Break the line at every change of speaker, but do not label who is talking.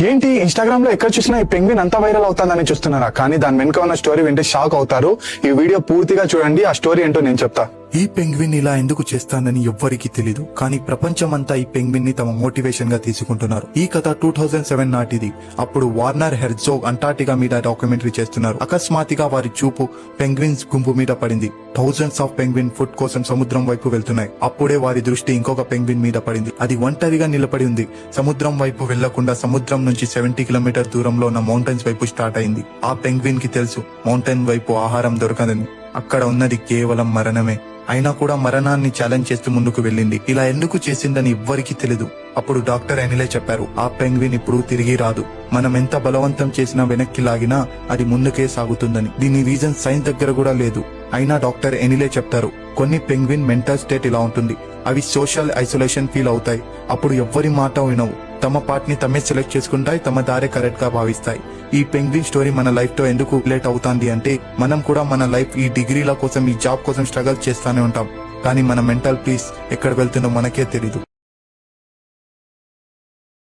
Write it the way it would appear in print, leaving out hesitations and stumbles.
ఏంటి ఇన్స్టాగ్రామ్ లో ఎక్కడ చూసినా ఈ పెంగ్విన్ అంతా వైరల్ అవుతుందని చూస్తున్నారా? కానీ దాని వెనుక ఉన్న స్టోరీ వింటే షాక్ అవుతారు. ఈ వీడియో పూర్తిగా చూడండి, ఆ స్టోరీ ఏంటో నేను చెప్తా.
ఈ పెంగ్విన్ ఇలా ఎందుకు చేస్తానని ఎవ్వరికీ తెలీదు, కానీ ప్రపంచమంతా ఈ పెంగ్విన్ ని తమ మోటివేషన్ గా తీసుకుంటున్నారు. ఈ కథ 2007 నాటిది. అప్పుడు వార్నర్ హెర్జోగ్ అంటార్టికా మీద డాక్యుమెంటరీ చేస్తున్నారు. అకస్మాత్తుగా వారి చూపు పెంగ్విన్స్ గుంపు మీద పడింది. థౌజండ్స్ ఆఫ్ పెంగ్విన్ ఫుడ్ కోసం సముద్రం వైపు వెళ్తున్నాయి. అప్పుడే వారి దృష్టి ఇంకొక పెంగ్విన్ మీద పడింది. అది ఒంటరిగా నిలబడి ఉంది. సముద్రం వైపు వెళ్లకుండా సముద్రం నుంచి 70 కిలోమీటర్ దూరంలో ఉన్న మౌంటైన్స్ వైపు స్టార్ట్ అయింది. ఆ పెంగ్విన్ కి తెలుసు మౌంటైన్ వైపు ఆహారం దొరకదని. అక్కడ ఉన్నది కేవలం మరణమే. అయినా కూడా మరణాన్ని ఛాలెంజ్ చేస్తూ ముందుకు వెళ్ళింది. ఇలా ఎందుకు చేసిందని ఎవ్వరికీ తెలీదు. అప్పుడు డాక్టర్ ఎనిలే చెప్పారు, ఆ పెంగ్విన్ ఇప్పుడు తిరిగి రాదు. మనం ఎంత బలవంతం చేసినా వెనక్కి లాగినా అది ముందుకే సాగుతుందని. దీని రీజన్ సైన్స్ దగ్గర కూడా లేదు. అయినా డాక్టర్ ఎనిలే చెప్తారు, కొన్ని పెంగ్విన్ మెంటల్ స్టేట్ ఇలా ఉంటుంది. అవి సోషల్ ఐసోలేషన్ ఫీల్ అవుతాయి. అప్పుడు ఎవ్వరి మాట వినవు. తమ పార్ట్ ని తమే సెలెక్ట్ చేసుకుంటాయి. తమ దారే కరెక్ట్ గా భావిస్తాయి. ఈ పెంగ్విన్ స్టోరీ మన లైఫ్ తో ఎందుకు రిలేట్ అవుతుంది అంటే, మనం కూడా మన లైఫ్ ఈ డిగ్రీల కోసం, ఈ జాబ్ కోసం స్ట్రగల్ చేస్తానే ఉంటాం. కానీ మన మెంటల్ పీస్ ఎక్కడ వెళ్తుందో మనకే తెలీదు.